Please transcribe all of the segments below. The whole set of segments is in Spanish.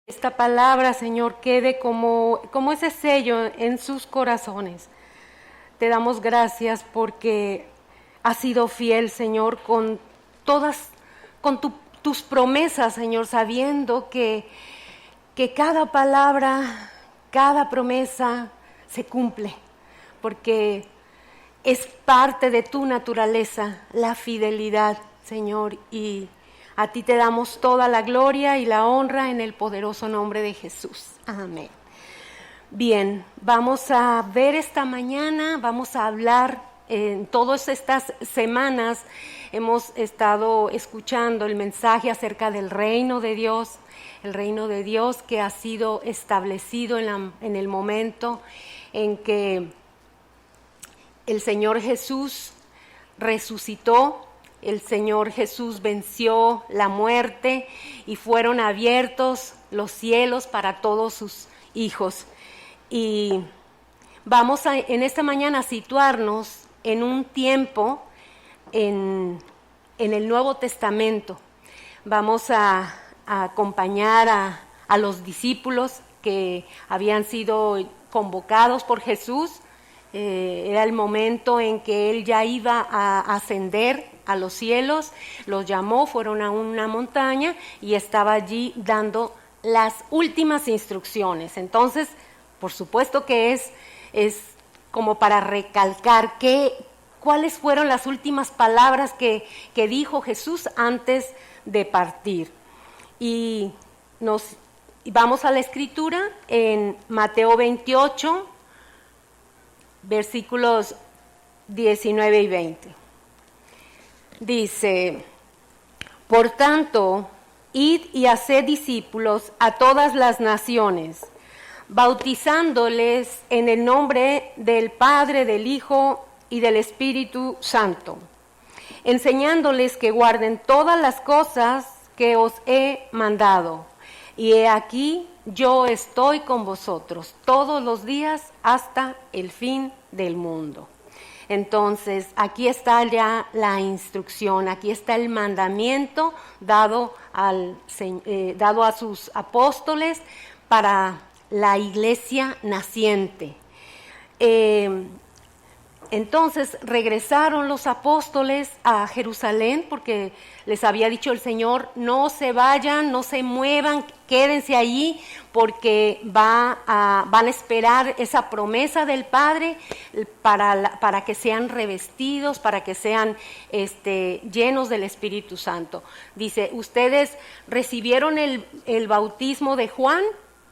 Esta palabra, Señor, quede como ese sello en sus corazones. Te damos gracias porque has sido fiel, Señor, con tus promesas, Señor, sabiendo que cada palabra, cada promesa se cumple, porque es parte de tu naturaleza, la fidelidad, Señor, y a ti te damos toda la gloria y la honra en el poderoso nombre de Jesús. Amén. Bien, vamos a ver esta mañana, vamos a hablar, en todas estas semanas hemos estado escuchando el mensaje acerca del reino de Dios, el reino de Dios que ha sido establecido en el momento en que el Señor Jesús resucitó. El Señor Jesús venció la muerte y fueron abiertos los cielos para todos sus hijos. Y vamos en esta mañana a situarnos en un tiempo en el Nuevo Testamento. Vamos a acompañar a los discípulos que habían sido convocados por Jesús. Era el momento en que Él ya iba a ascender a los cielos, los llamó, fueron a una montaña y estaba allí dando las últimas instrucciones. Entonces, por supuesto que es como para recalcar cuáles fueron las últimas palabras que dijo Jesús antes de partir. Y vamos a la escritura en Mateo 28, versículos 19 y 20. Dice: por tanto, id y haced discípulos a todas las naciones, bautizándoles en el nombre del Padre, del Hijo y del Espíritu Santo, enseñándoles que guarden todas las cosas que os he mandado. Y he aquí, yo estoy con vosotros todos los días hasta el fin del mundo. Entonces, aquí está ya la instrucción, aquí está el mandamiento dado a sus apóstoles para la iglesia naciente. Entonces regresaron los apóstoles a Jerusalén porque les había dicho el Señor: no se vayan, no se muevan, quédense allí porque van a esperar esa promesa del Padre para que sean revestidos, para que sean llenos del Espíritu Santo. Dice: ustedes recibieron el bautismo de Juan,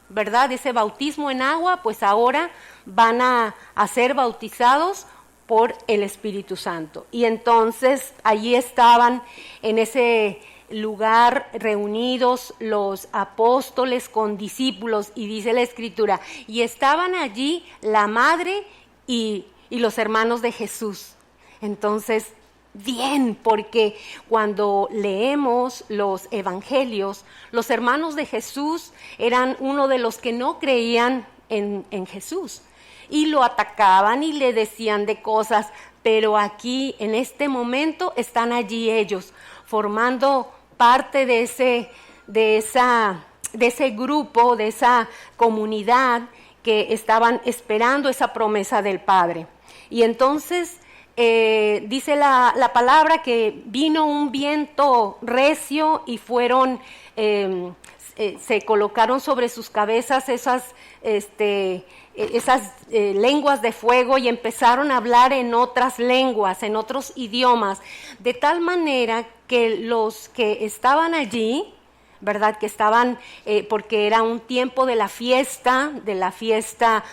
¿verdad? Ese bautismo en agua, pues ahora van a ser bautizados por el Espíritu Santo. Y entonces allí estaban en ese lugar reunidos los apóstoles con discípulos, y dice la Escritura, y estaban allí la madre y los hermanos de Jesús. Entonces, bien, porque cuando leemos los evangelios, los hermanos de Jesús eran uno de los que no creían en Jesús. Y lo atacaban y le decían de cosas, pero aquí en este momento están allí ellos, formando parte de ese grupo, de esa comunidad que estaban esperando esa promesa del Padre. Y entonces dice la palabra que vino un viento recio y fueron, se colocaron sobre sus cabezas esas lenguas de fuego y empezaron a hablar en otras lenguas, en otros idiomas, de tal manera que los que estaban allí, ¿verdad? Que estaban, porque era un tiempo de la fiesta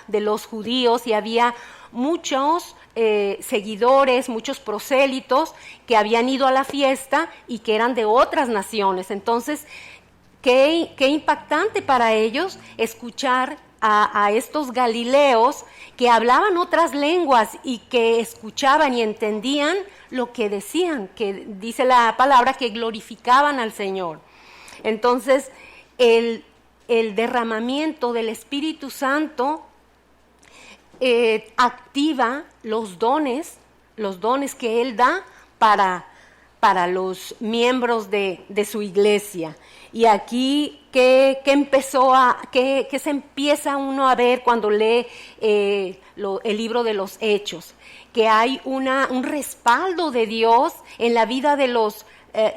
de los judíos, y había muchos seguidores, muchos prosélitos que habían ido a la fiesta y que eran de otras naciones. Entonces, qué impactante para ellos escuchar a estos galileos que hablaban otras lenguas y que escuchaban y entendían lo que decían, que dice la palabra que glorificaban al Señor. Entonces, el derramamiento del Espíritu Santo activa los dones que Él da para los miembros de su iglesia. Y aquí, ¿qué se empieza uno a ver cuando lee el libro de los Hechos? Que hay un respaldo de Dios en la vida de los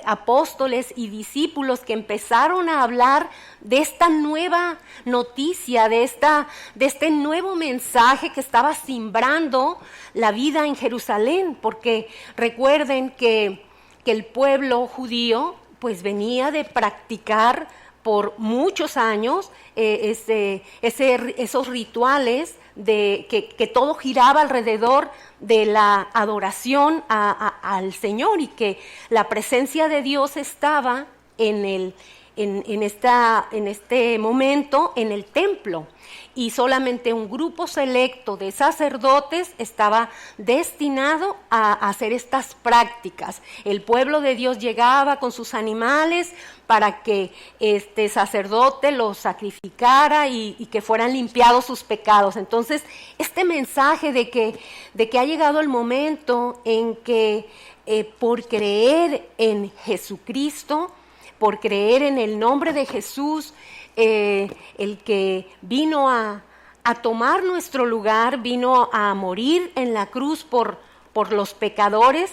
apóstoles y discípulos que empezaron a hablar de esta nueva noticia, de este nuevo mensaje que estaba simbrando la vida en Jerusalén, porque recuerden que el pueblo judío pues venía de practicar por muchos años esos rituales que todo giraba alrededor de la adoración al Señor, y que la presencia de Dios estaba en este momento en el templo, y solamente un grupo selecto de sacerdotes estaba destinado a hacer estas prácticas. El pueblo de Dios llegaba con sus animales para que este sacerdote los sacrificara y que fueran limpiados sus pecados. Entonces, este mensaje de que ha llegado el momento en que por creer en Jesucristo, por creer en el nombre de Jesús, el que vino a tomar nuestro lugar, vino a morir en la cruz por los pecadores.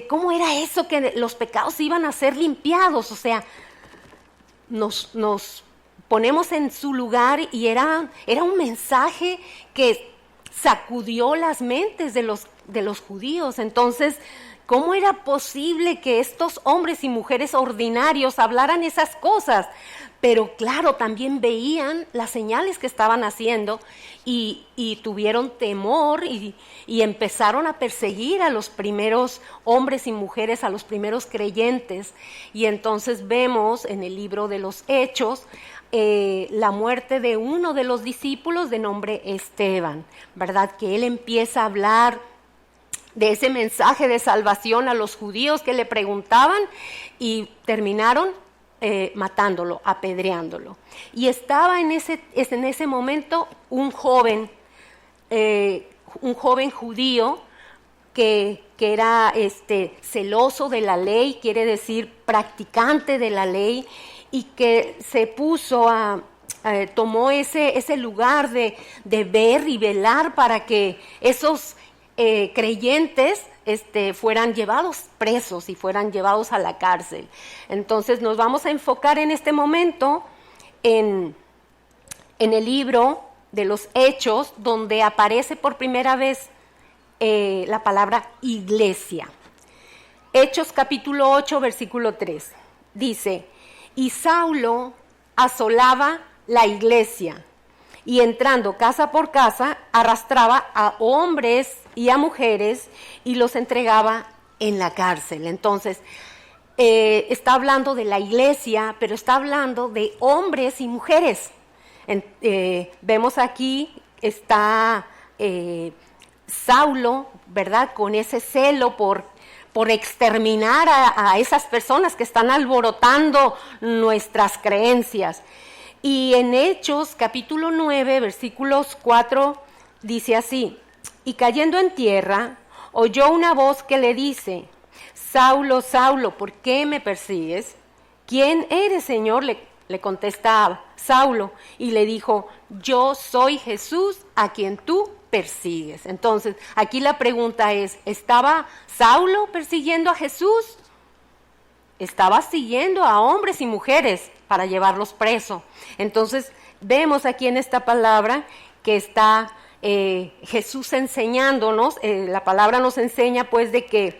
¿Cómo era eso que los pecados iban a ser limpiados? O sea, nos ponemos en su lugar, y era un mensaje que sacudió las mentes de los judíos. Entonces, ¿cómo era posible que estos hombres y mujeres ordinarios hablaran esas cosas? Pero claro, también veían las señales que estaban haciendo y tuvieron temor y empezaron a perseguir a los primeros hombres y mujeres, a los primeros creyentes. Y entonces vemos en el libro de los Hechos la muerte de uno de los discípulos de nombre Esteban, ¿verdad? Que él empieza a hablar de ese mensaje de salvación a los judíos que le preguntaban, y terminaron matándolo, apedreándolo. Y estaba en ese momento un joven judío que era celoso de la ley, quiere decir practicante de la ley, y que se puso tomó ese lugar de ver y velar para que esos creyentes fueran llevados presos y fueran llevados a la cárcel. Entonces nos vamos a enfocar en este momento en el libro de los Hechos, donde aparece por primera vez la palabra iglesia. Hechos capítulo 8, versículo 3. Dice: y Saulo asolaba la iglesia, y entrando casa por casa, arrastraba a hombres y a mujeres y los entregaba en la cárcel. Entonces, está hablando de la iglesia, pero está hablando de hombres y mujeres. Vemos aquí, está Saulo, ¿verdad?, con ese celo por exterminar a esas personas que están alborotando nuestras creencias. Y en Hechos capítulo 9, versículos 4, dice así: y cayendo en tierra, oyó una voz que le dice: Saulo, Saulo, ¿por qué me persigues? ¿Quién eres, Señor? Le contesta Saulo, y le dijo: yo soy Jesús a quien tú persigues. Entonces, aquí la pregunta es: ¿estaba Saulo persiguiendo a Jesús? Estaba siguiendo a hombres y mujeres para llevarlos presos. Entonces, vemos aquí en esta palabra que está Jesús enseñándonos. La palabra nos enseña pues de que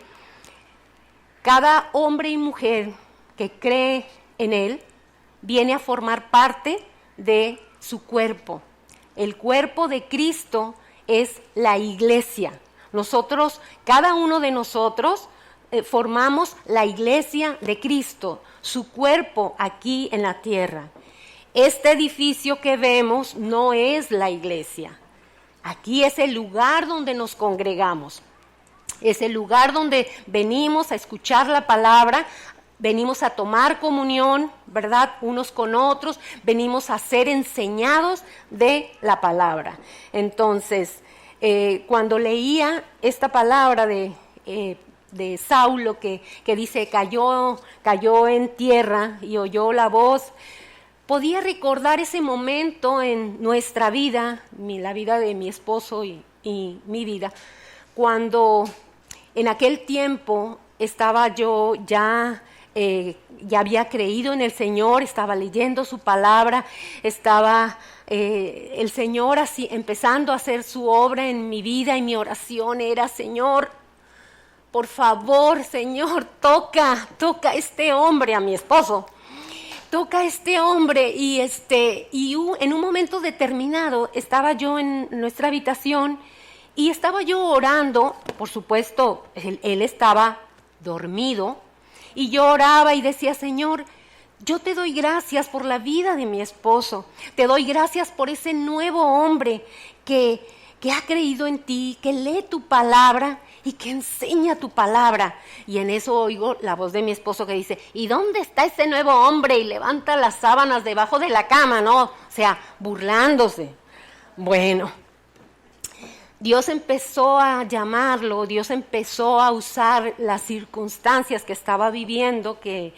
cada hombre y mujer que cree en Él viene a formar parte de su cuerpo. El cuerpo de Cristo es la iglesia. Nosotros, cada uno de nosotros, formamos la iglesia de Cristo, su cuerpo aquí en la tierra. Este edificio que vemos no es la iglesia. Aquí es el lugar donde nos congregamos. Es el lugar donde venimos a escuchar la palabra, venimos a tomar comunión, ¿verdad?, unos con otros, venimos a ser enseñados de la palabra. Entonces, cuando leía esta palabra de de Saulo que dice cayó en tierra y oyó la voz, podía recordar ese momento en nuestra vida, la vida de mi esposo y mi vida, cuando en aquel tiempo estaba yo ya había creído en el Señor, estaba leyendo su palabra, estaba el Señor así empezando a hacer su obra en mi vida, y mi oración era: Señor, por favor, Señor, toca a este hombre, a mi esposo, toca a este hombre. Y en un momento determinado estaba yo en nuestra habitación y estaba yo orando. Por supuesto, él estaba dormido, y yo oraba y decía: Señor, yo te doy gracias por la vida de mi esposo, te doy gracias por ese nuevo hombre que ha creído en ti, que lee tu palabra y que enseña tu palabra. Y en eso oigo la voz de mi esposo que dice: ¿y dónde está ese nuevo hombre? Y levanta las sábanas debajo de la cama, ¿no? O sea, burlándose. Bueno, Dios empezó a llamarlo, Dios empezó a usar las circunstancias que estaba viviendo, que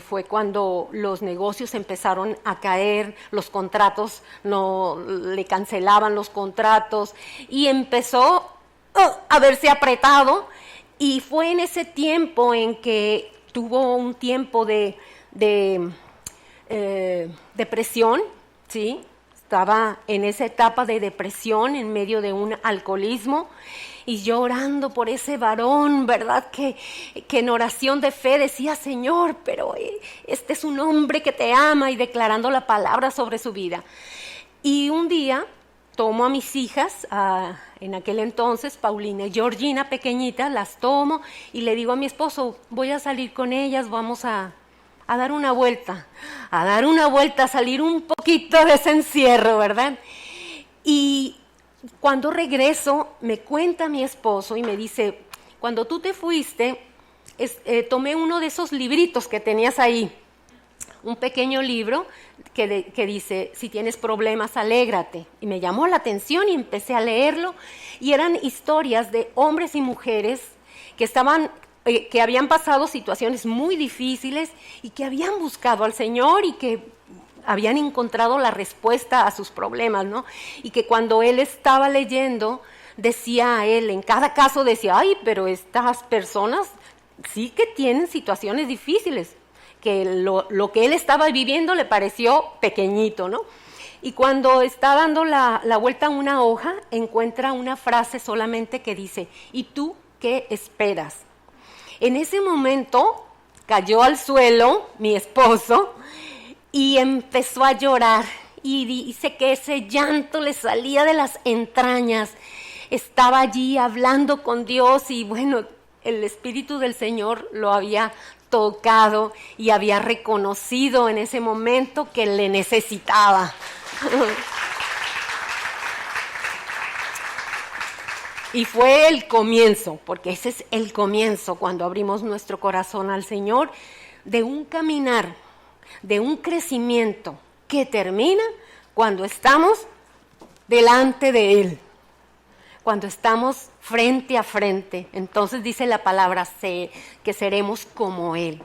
fue cuando los negocios empezaron a caer, los contratos no le cancelaban los contratos, y empezó a verse apretado. Y fue en ese tiempo en que tuvo un tiempo de depresión, ¿sí? Estaba en esa etapa de depresión en medio de un alcoholismo, y yo orando por ese varón, ¿verdad? Que en oración de fe decía: Señor, pero este es un hombre que te ama, y declarando la palabra sobre su vida. Y un día tomo a mis hijas, en aquel entonces Paulina y Georgina, pequeñitas, las tomo y le digo a mi esposo: voy a salir con ellas, vamos a dar una vuelta, a salir un poquito de ese encierro, ¿verdad? Y cuando regreso, me cuenta mi esposo y me dice: cuando tú te fuiste, tomé uno de esos libritos que tenías ahí, un pequeño libro que dice: si tienes problemas, alégrate. Y me llamó la atención y empecé a leerlo, y eran historias de hombres y mujeres que habían pasado situaciones muy difíciles y que habían buscado al Señor y que habían encontrado la respuesta a sus problemas, ¿no? Y que cuando él estaba leyendo, decía a él, en cada caso decía: ay, pero estas personas sí que tienen situaciones difíciles, que lo que él estaba viviendo le pareció pequeñito, ¿no? Y cuando está dando la vuelta a una hoja, encuentra una frase solamente que dice: ¿y tú qué esperas? En ese momento cayó al suelo mi esposo y empezó a llorar, y dice que ese llanto le salía de las entrañas. Estaba allí hablando con Dios, y bueno, el Espíritu del Señor lo había tocado y había reconocido en ese momento que le necesitaba. Y fue el comienzo, porque ese es el comienzo cuando abrimos nuestro corazón al Señor, de un caminar, de un crecimiento que termina cuando estamos delante de Él, cuando estamos frente a frente. Entonces dice la palabra que seremos como Él.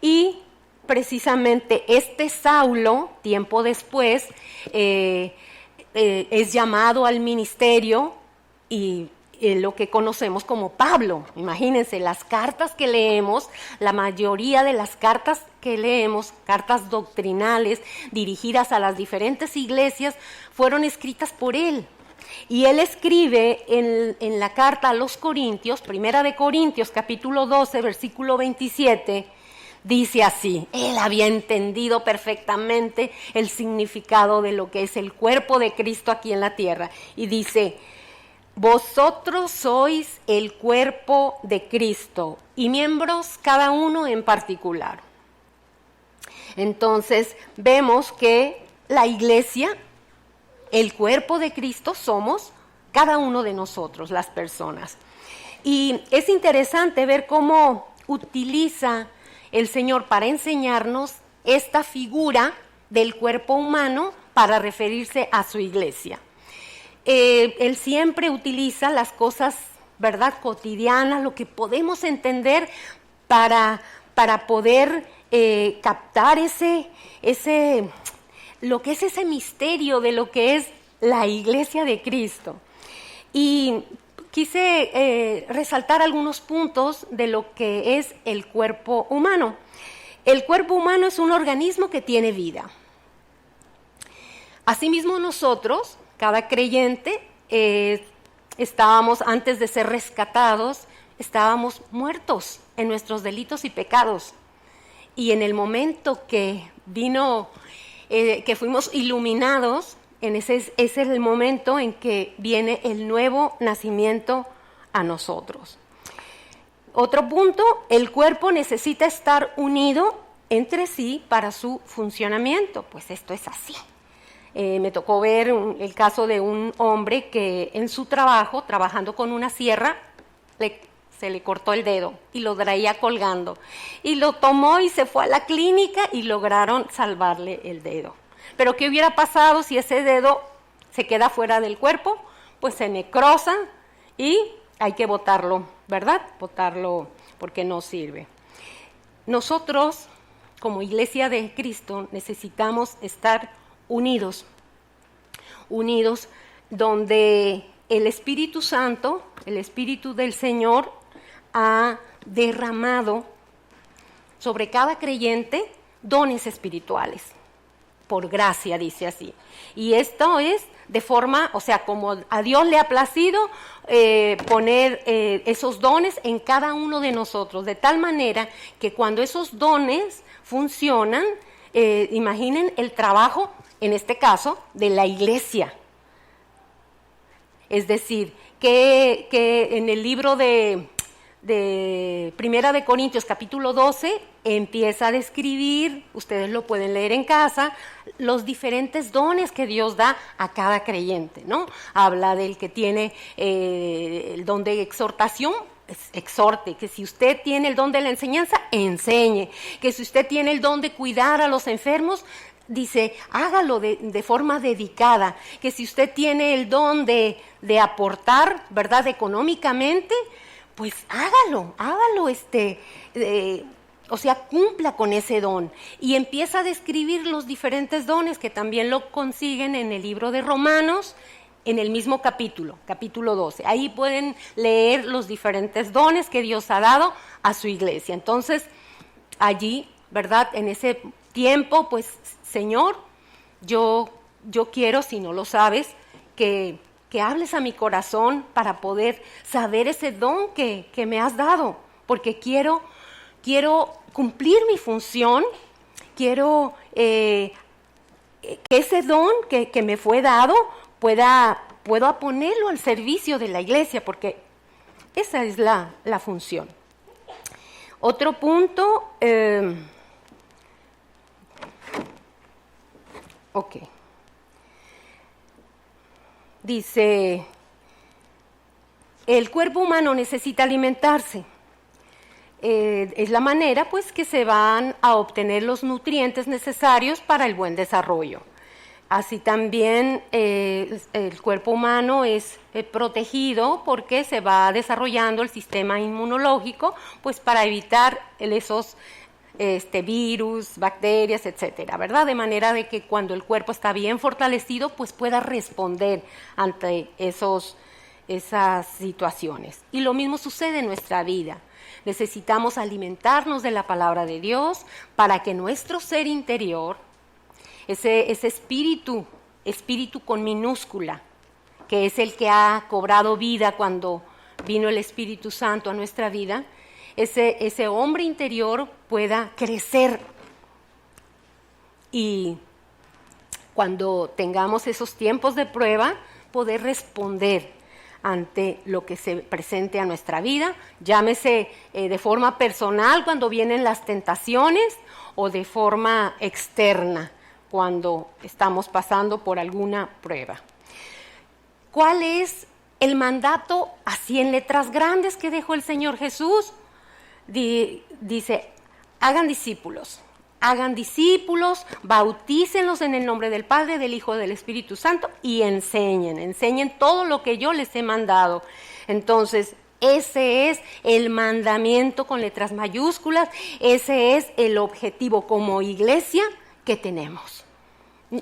Y precisamente este Saulo, tiempo después, es llamado al ministerio, y lo que conocemos como Pablo. Imagínense, las cartas que leemos, la mayoría de las cartas que leemos, cartas doctrinales dirigidas a las diferentes iglesias, fueron escritas por él. Y él escribe en la carta a los Corintios, Primera de Corintios, capítulo 12, versículo 27, dice así: él había entendido perfectamente el significado de lo que es el cuerpo de Cristo aquí en la tierra. Y dice: vosotros sois el cuerpo de Cristo y miembros cada uno en particular. Entonces vemos que la iglesia, el cuerpo de Cristo, somos cada uno de nosotros, las personas. Y es interesante ver cómo utiliza el Señor para enseñarnos esta figura del cuerpo humano para referirse a su iglesia. Él siempre utiliza las cosas ¿verdad?, cotidiana, lo que podemos entender para poder captar lo que es ese misterio de lo que es la Iglesia de Cristo. Y quise resaltar algunos puntos de lo que es el cuerpo humano. El cuerpo humano es un organismo que tiene vida. Asimismo nosotros, cada creyente, estábamos, antes de ser rescatados, estábamos muertos en nuestros delitos y pecados. Y en el momento que vino, que fuimos iluminados, ese es el momento en que viene el nuevo nacimiento a nosotros. Otro punto, el cuerpo necesita estar unido entre sí para su funcionamiento. Pues esto es así. Me tocó ver el caso de un hombre que en su trabajo, trabajando con una sierra, se le cortó el dedo y lo traía colgando. Y lo tomó y se fue a la clínica y lograron salvarle el dedo. Pero ¿qué hubiera pasado si ese dedo se queda fuera del cuerpo? Pues se necrosa y hay que botarlo, ¿verdad? Botarlo porque no sirve. Nosotros, como Iglesia de Cristo, necesitamos estar unidos donde el Espíritu Santo, el Espíritu del Señor, ha derramado sobre cada creyente dones espirituales, por gracia, dice así. Y esto es de forma, o sea, como a Dios le ha placido poner esos dones en cada uno de nosotros, de tal manera que cuando esos dones funcionan, imaginen el trabajo, en este caso, de la iglesia. Es decir, que en el libro de Primera de Corintios, capítulo 12, empieza a describir, ustedes lo pueden leer en casa, los diferentes dones que Dios da a cada creyente, ¿no? Habla del que tiene el don de exhortación, exhorte, que si usted tiene el don de la enseñanza, enseñe, que si usted tiene el don de cuidar a los enfermos, dice, hágalo de forma dedicada, que si usted tiene el don de aportar, ¿verdad?, económicamente, pues hágalo, o sea, cumpla con ese don. Y empieza a describir los diferentes dones que también lo consiguen en el libro de Romanos, en el mismo capítulo 12. Ahí pueden leer los diferentes dones que Dios ha dado a su iglesia. Entonces, allí, ¿verdad?, en ese tiempo, pues, Señor, yo quiero, si no lo sabes, que hables a mi corazón para poder saber ese don que me has dado, porque quiero cumplir mi función, quiero que ese don que me fue dado pueda ponerlo al servicio de la iglesia, porque esa es la función. Otro punto, dice, el cuerpo humano necesita alimentarse. Es la manera, pues, que se van a obtener los nutrientes necesarios para el buen desarrollo. Así también el cuerpo humano es protegido porque se va desarrollando el sistema inmunológico, pues, para evitar esos virus, bacterias, etcétera, ¿verdad? De manera de que cuando el cuerpo está bien fortalecido, pues pueda responder ante esas situaciones. Y lo mismo sucede en nuestra vida. Necesitamos alimentarnos de la palabra de Dios para que nuestro ser interior, ese espíritu con minúscula, que es el que ha cobrado vida cuando vino el Espíritu Santo a nuestra vida, ese hombre interior pueda crecer. Y cuando tengamos esos tiempos de prueba, poder responder ante lo que se presente a nuestra vida, llámese de forma personal cuando vienen las tentaciones o de forma externa cuando estamos pasando por alguna prueba. ¿Cuál es el mandato así en letras grandes que dejó el Señor Jesús? Dice, hagan discípulos, bautícenlos en el nombre del Padre, del Hijo y del Espíritu Santo y enseñen todo lo que yo les he mandado. Entonces, Ese es el mandamiento con letras mayúsculas, ese es el objetivo como iglesia que tenemos.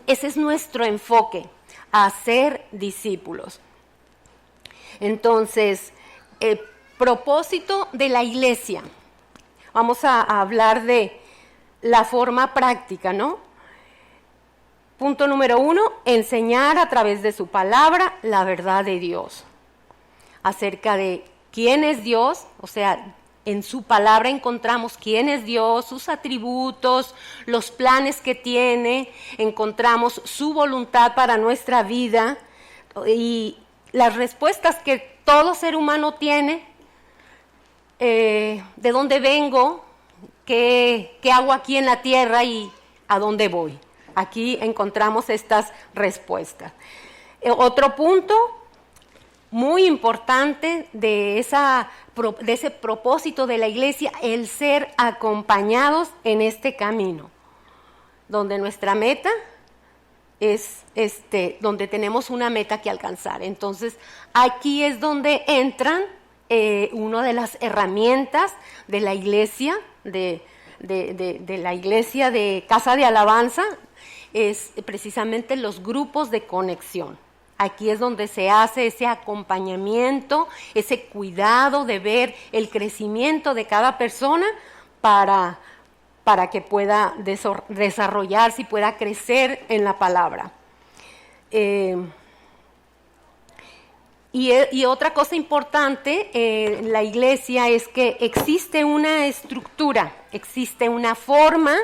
Ese es nuestro enfoque, hacer discípulos. Entonces, el propósito de la iglesia. Vamos a hablar de la forma práctica, ¿no? Punto número 1, enseñar a través de su palabra la verdad de Dios. Acerca de quién es Dios, o sea, en su palabra encontramos quién es Dios, sus atributos, los planes que tiene, encontramos su voluntad para nuestra vida y las respuestas que todo ser humano tiene, de dónde vengo, qué hago aquí en la tierra y a dónde voy. Aquí encontramos estas respuestas. Otro punto muy importante de ese propósito de la iglesia, el ser acompañados en este camino, donde nuestra meta es donde tenemos una meta que alcanzar. Entonces, aquí es donde entran una de las herramientas de la iglesia, de la iglesia de Casa de Alabanza, es precisamente los grupos de conexión. Aquí es donde se hace ese acompañamiento, ese cuidado de ver el crecimiento de cada persona para que pueda desarrollarse y pueda crecer en la palabra. Y otra cosa importante en la iglesia es que existe una estructura, existe una forma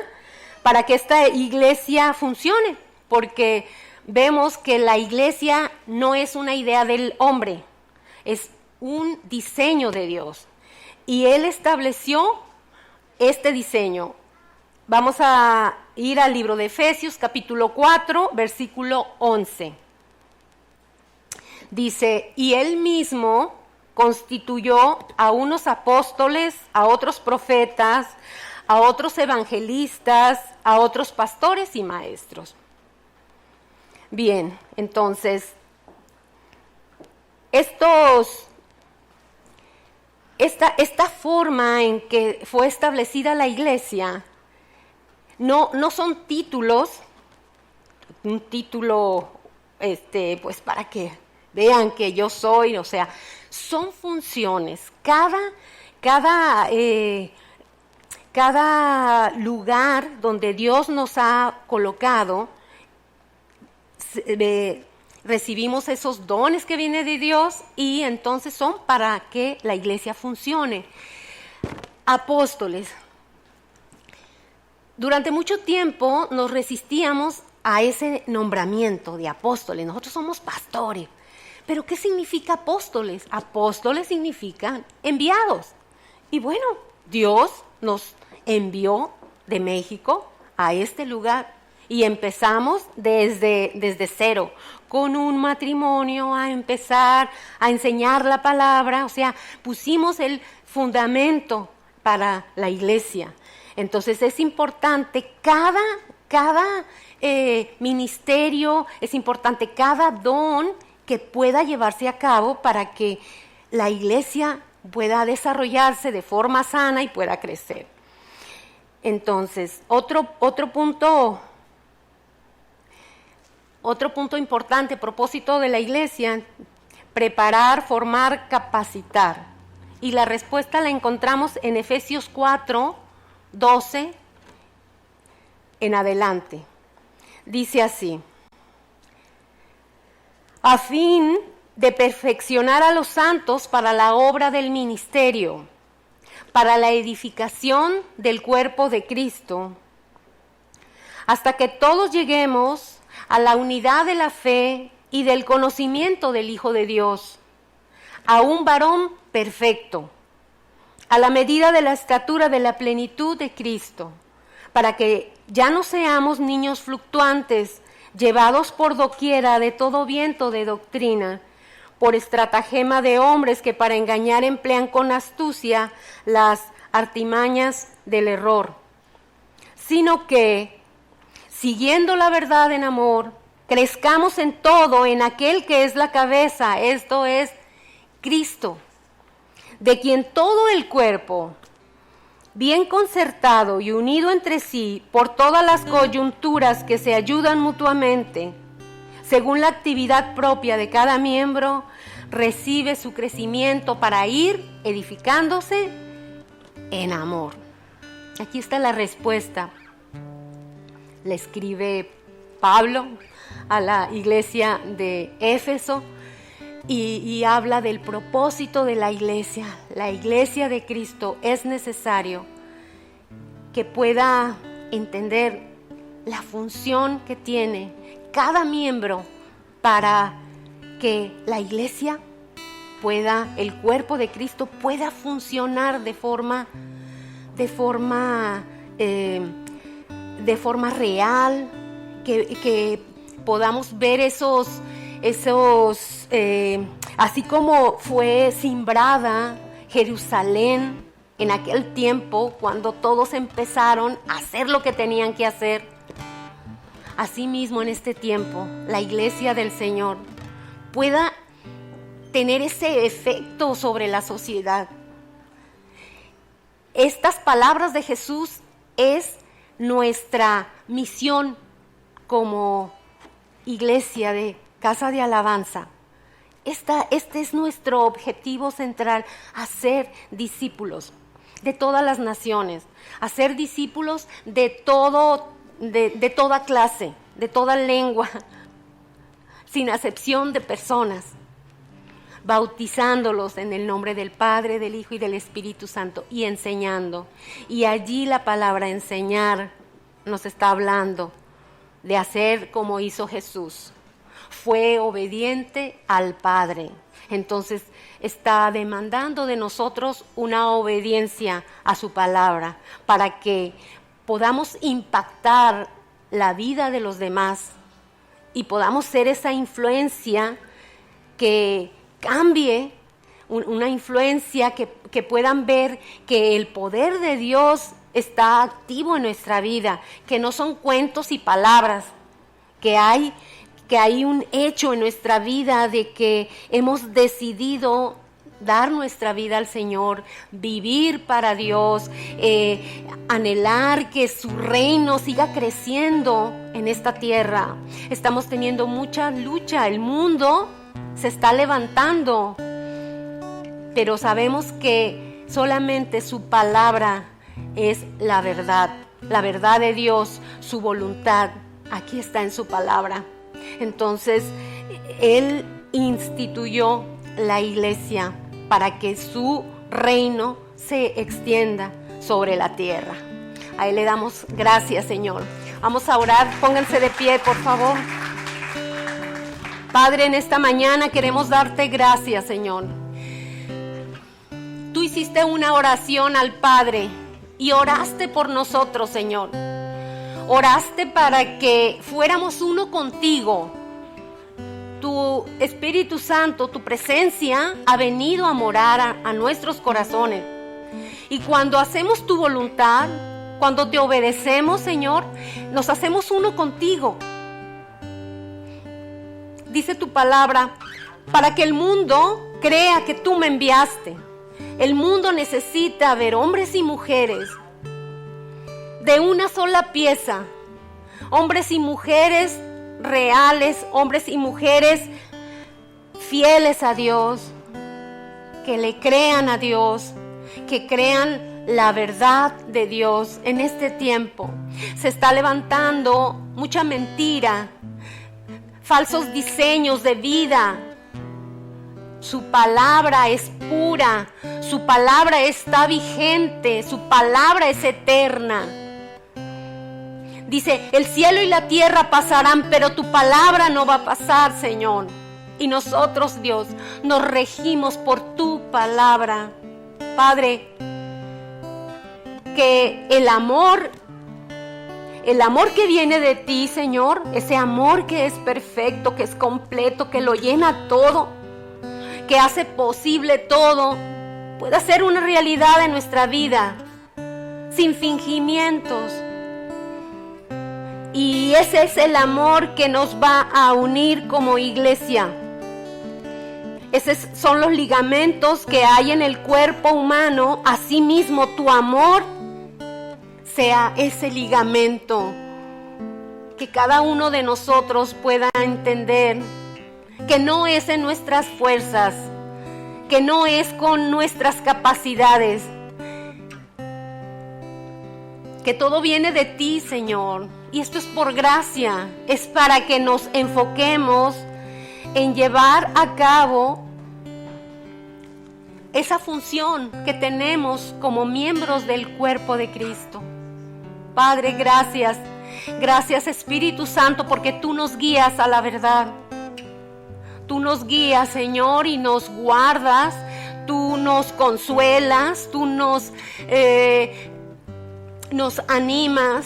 para que esta iglesia funcione, porque vemos que la iglesia no es una idea del hombre, es un diseño de Dios. Y Él estableció este diseño. Vamos a ir al libro de Efesios, capítulo 4, versículo 11. Dice, y Él mismo constituyó a unos apóstoles, a otros profetas, a otros evangelistas, a otros pastores y maestros. Bien, entonces, esta forma en que fue establecida la iglesia no son títulos, un título pues para que vean que yo soy, o sea, son funciones. Cada lugar donde Dios nos ha colocado, recibimos esos dones que vienen de Dios y entonces son para que la iglesia funcione. Apóstoles. Durante mucho tiempo nos resistíamos a ese nombramiento de apóstoles. Nosotros somos pastores. ¿Pero qué significa apóstoles? Apóstoles significan enviados. Y bueno, Dios nos envió de México a este lugar y empezamos desde cero, con un matrimonio, a empezar a enseñar la palabra, o sea, pusimos el fundamento para la iglesia. Entonces es importante cada ministerio, es importante cada don que pueda llevarse a cabo para que la iglesia pueda desarrollarse de forma sana y pueda crecer. Entonces, otro punto importante, propósito de la iglesia, preparar, formar, capacitar. Y la respuesta la encontramos en Efesios 4, 12 en adelante. Dice así: a fin de perfeccionar a los santos para la obra del ministerio, para la edificación del cuerpo de Cristo, hasta que todos lleguemos a la unidad de la fe y del conocimiento del Hijo de Dios, a un varón perfecto, a la medida de la estatura de la plenitud de Cristo, para que ya no seamos niños fluctuantes, llevados por doquiera de todo viento de doctrina, por estratagema de hombres que para engañar emplean con astucia las artimañas del error, sino que, siguiendo la verdad en amor, crezcamos en todo en aquel que es la cabeza, esto es Cristo, de quien todo el cuerpo, bien concertado y unido entre sí por todas las coyunturas que se ayudan mutuamente, según la actividad propia de cada miembro, recibe su crecimiento para ir edificándose en amor. Aquí está la respuesta. Le escribe Pablo a la iglesia de Éfeso y habla del propósito de la iglesia. La iglesia de Cristo es necesario que pueda entender la función que tiene cada miembro para que la iglesia pueda, el cuerpo de Cristo pueda funcionar de forma real, que podamos ver esos así como fue simbrada Jerusalén en aquel tiempo cuando todos empezaron a hacer lo que tenían que hacer. Asimismo, en este tiempo, la iglesia del Señor pueda tener ese efecto sobre la sociedad. Estas palabras de Jesús es nuestra misión como iglesia de Casa de Alabanza. Este es nuestro objetivo central, hacer discípulos de todas las naciones, hacer discípulos de toda clase, de toda lengua, sin acepción de personas, bautizándolos en el nombre del Padre, del Hijo y del Espíritu Santo y enseñando. Y allí la palabra enseñar nos está hablando de hacer como hizo Jesús. Fue obediente al Padre. Entonces está demandando de nosotros una obediencia a su palabra para que podamos impactar la vida de los demás y podamos ser esa influencia que cambie, una influencia que puedan ver que el poder de Dios está activo en nuestra vida, que no son cuentos y palabras, que hay un hecho en nuestra vida de que hemos decidido dar nuestra vida al Señor, vivir para Dios, anhelar que su reino siga creciendo en esta tierra. Estamos teniendo mucha lucha, el mundo se está levantando, pero sabemos que solamente su palabra es la verdad de Dios, su voluntad, aquí está en su palabra. Entonces, Él instituyó la iglesia para que su reino se extienda sobre la tierra. A Él le damos gracias, Señor. Vamos a orar, pónganse de pie, por favor. Padre, en esta mañana queremos darte gracias, Señor. Tú hiciste una oración al Padre y oraste por nosotros, Señor. Oraste para que fuéramos uno contigo. Tu Espíritu Santo, tu presencia ha venido a morar a nuestros corazones. Y cuando hacemos tu voluntad, cuando te obedecemos, Señor, nos hacemos uno contigo. Dice tu palabra, para que el mundo crea que tú me enviaste. El mundo necesita ver hombres y mujeres de una sola pieza, hombres y mujeres reales, hombres y mujeres fieles a Dios, que le crean a Dios, que crean la verdad de Dios. En este tiempo se está levantando mucha mentira, falsos diseños de vida. Su palabra es pura, su palabra está vigente, su palabra es eterna. Dice, el cielo y la tierra pasarán, pero tu palabra no va a pasar, Señor. Y nosotros, Dios, nos regimos por tu palabra. Padre, que el amor que viene de ti, Señor, ese amor que es perfecto, que es completo, que lo llena todo, que hace posible todo, pueda ser una realidad en nuestra vida, sin fingimientos. Y ese es el amor que nos va a unir como iglesia. Esos son los ligamentos que hay en el cuerpo humano. Asimismo, tu amor sea ese ligamento. Que cada uno de nosotros pueda entender que no es en nuestras fuerzas, que no es con nuestras capacidades, que todo viene de ti, Señor. Y esto es por gracia, es para que nos enfoquemos en llevar a cabo esa función que tenemos como miembros del cuerpo de Cristo. Padre, gracias. Gracias, Espíritu Santo, porque tú nos guías a la verdad. Tú nos guías, Señor, y nos guardas. Tú nos consuelas, tú nos animas.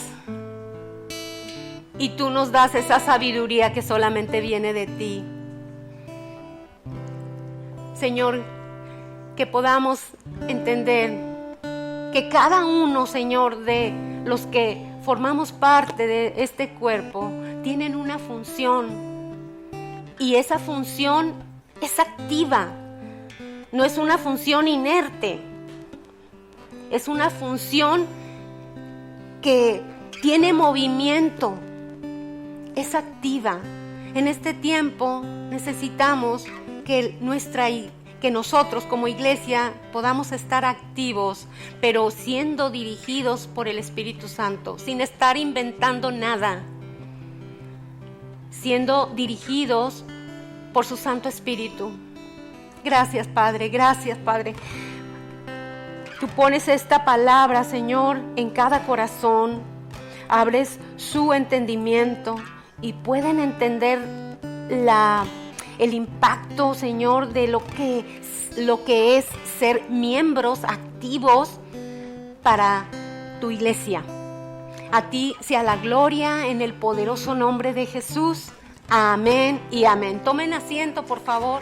Y tú nos das esa sabiduría que solamente viene de ti. Señor, que podamos entender que cada uno, Señor, de los que formamos parte de este cuerpo, tienen una función. Y esa función es activa. No es una función inerte. Es una función que tiene movimiento. Es activa. En este tiempo necesitamos que nosotros como iglesia podamos estar activos, pero siendo dirigidos por el Espíritu Santo, sin estar inventando nada, siendo dirigidos por su Santo Espíritu. Gracias, Padre, gracias, Padre. Tú pones esta palabra, Señor, en cada corazón, abres su entendimiento y pueden entender el impacto, Señor, de lo que es ser miembros activos para tu iglesia. A ti sea la gloria en el poderoso nombre de Jesús. Amén y amén. Tomen asiento, por favor.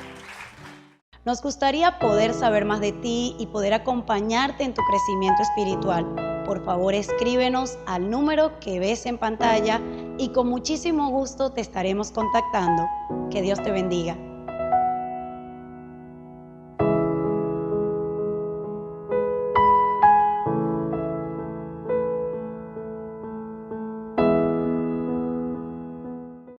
Nos gustaría poder saber más de ti y poder acompañarte en tu crecimiento espiritual. Por favor, escríbenos al número que ves en pantalla y con muchísimo gusto te estaremos contactando. Que Dios te bendiga.